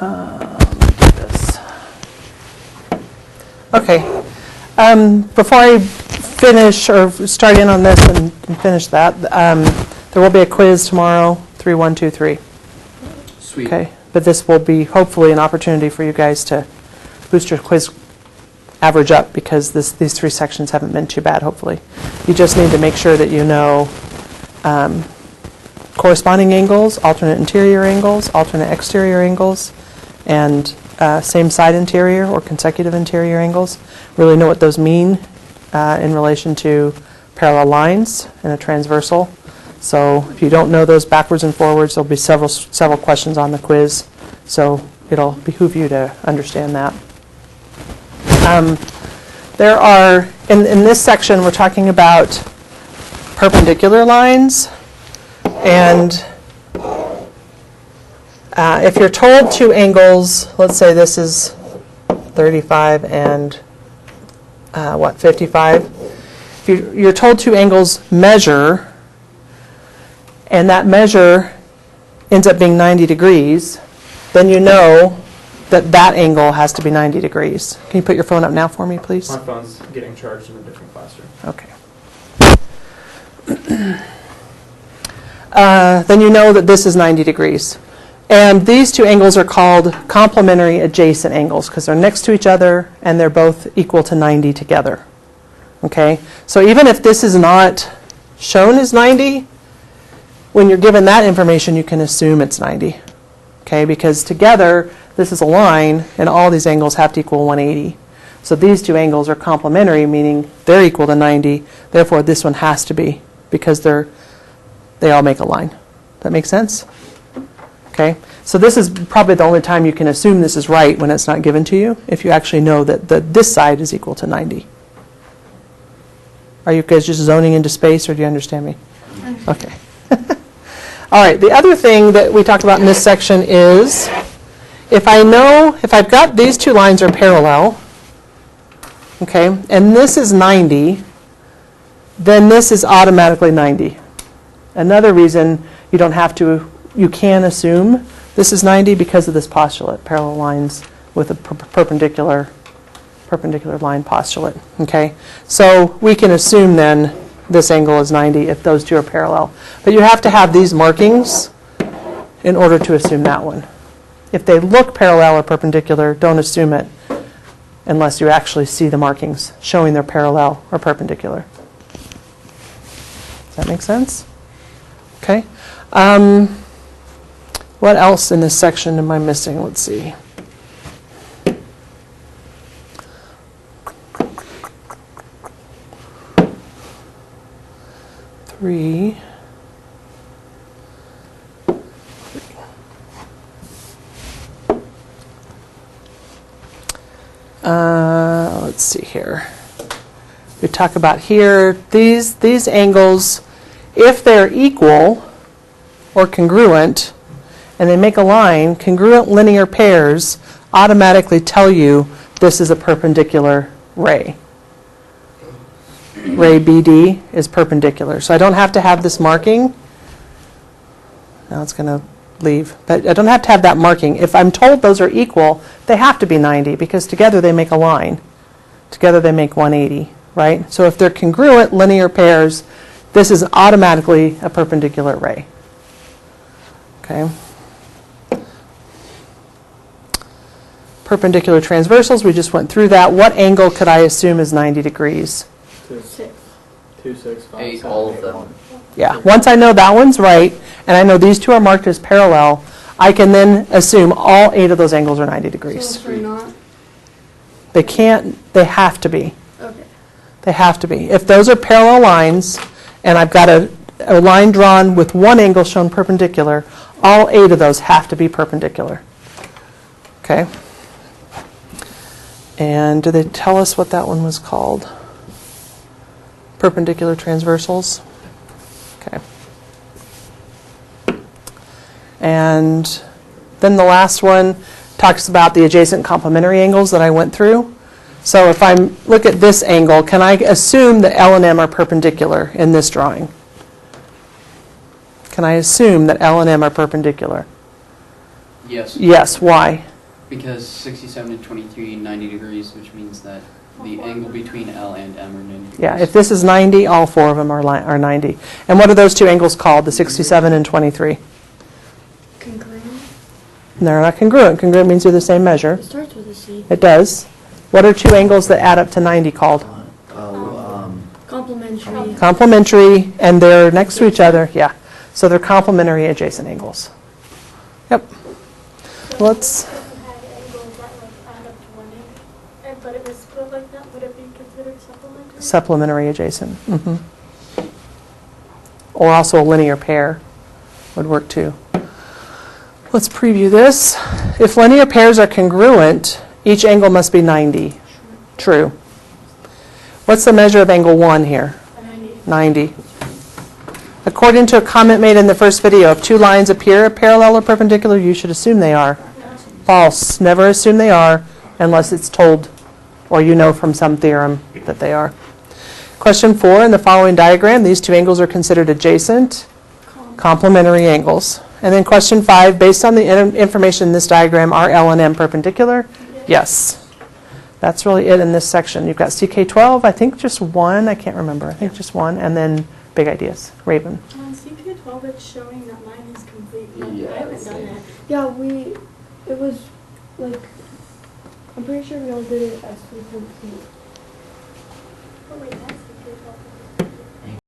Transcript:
Let me get this. Okay. Before I finish or start in on this and finish that, there will be a quiz tomorrow, 3-1-2-3. Sweet. Okay. But this will be hopefully an opportunity for you guys to boost your quiz average up, because these three sections haven't been too bad, hopefully. You just need to make sure that you know corresponding angles, alternate interior angles, alternate exterior angles, and same side interior or consecutive interior angles. Really know what those mean in relation to parallel lines and a transversal. So if you don't know those backwards and forwards, there'll be several questions on the quiz. So it'll behoove you to understand that. There are, in this section, we're talking about perpendicular lines. And if you're told two angles, let's say this is 35 and 55. If you're told two angles measure, and that measure ends up being 90 degrees, then you know that that angle has to be 90 degrees. Can you put your phone up now for me, please? My phone's getting charged in a different classroom. Okay. Then you know that this is 90 degrees. And these two angles are called complementary adjacent angles because they're next to each other and they're both equal to 90 together. Okay? So even if this is not shown as 90, when you're given that information, you can assume it's 90. Okay? Because together, this is a line, and all these angles have to equal 180. So these two angles are complementary, meaning they're equal to 90. Therefore, this one has to be, because they all make a line. That make sense? Okay? So this is probably the only time you can assume this is right when it's not given to you, if you actually know that this side is equal to 90. Are you guys just zoning into space, or do you understand me? Okay. All right, the other thing that we talked about in this section is, if I've got these two lines are parallel, okay, and this is 90, then this is automatically 90. Another reason you can assume this is 90 because of this postulate, parallel lines with a perpendicular line postulate, okay? So we can assume then this angle is 90 if those two are parallel. But you have to have these markings in order to assume that one. If they look parallel or perpendicular, don't assume it unless you actually see the markings showing they're parallel or perpendicular. Does that make sense? Okay. What else in this section am I missing? Let's see. Three. Let's see here. We talk about here, these angles, if they're equal or congruent, and they make a line, congruent linear pairs automatically tell you this is a perpendicular ray. Ray BD is perpendicular. So I don't have to have this marking. Now it's going to leave. But I don't have to have that marking. If I'm told those are equal, they have to be 90 because together they make a line. Together they make 180, right? So if they're congruent linear pairs, this is automatically a perpendicular ray. Okay. Perpendicular transversals, we just went through that. What angle could I assume is 90 degrees? 2, 6, 5, 8, 7, all of 8, them. 1. Yeah, once I know that one's right, and I know these two are marked as parallel, I can then assume all 8 of those angles are 90 degrees. So if they're not? They can't, they have to be. Okay. They have to be. If those are parallel lines, and I've got a line drawn with one angle shown perpendicular, all 8 of those have to be perpendicular. Okay? And do they tell us what that one was called? Perpendicular transversals? Okay. And then the last one talks about the adjacent complementary angles that I went through. So if I look at this angle, can I assume that L and M are perpendicular in this drawing? Can I assume that L and M are perpendicular? Yes. Yes, why? Because 67 to 23, 90 degrees, which means that the angle between L and M are 90 degrees. Yeah, if this is 90, all four of them are 90. And what are those two angles called, the 67 and 23? Congruent. They're not congruent. Congruent means they're the same measure. It starts with a C. It does. What are two angles that add up to 90 called? Complementary. Complementary, and they're next to each other, yeah. So they're complementary adjacent angles. Yep. Let's, If you had angles that like add up to 180, but it was split like that, would it be considered supplementary? supplementary adjacent. Or also a linear pair would work too. Let's preview this. If linear pairs are congruent, each angle must be 90. True. What's the measure of angle 1 here? 90. According to a comment made in the first video, if two lines appear parallel or perpendicular, you should assume they are. False. Never assume they are unless it's told or you know from some theorem that they are. Question 4, in the following diagram, these two angles are considered adjacent, complementary angles. And then question 5, based on the information in this diagram, are L and M perpendicular? Yes. That's really it in this section. You've got CK12, I think just one, I can't remember, I think just one, and then big ideas. Raven. On CPA12, it's showing that mine is complete. But Yeah, I haven't done same. that. Yeah, it was like, I'm pretty sure we all did it as we complete. Oh, wait, that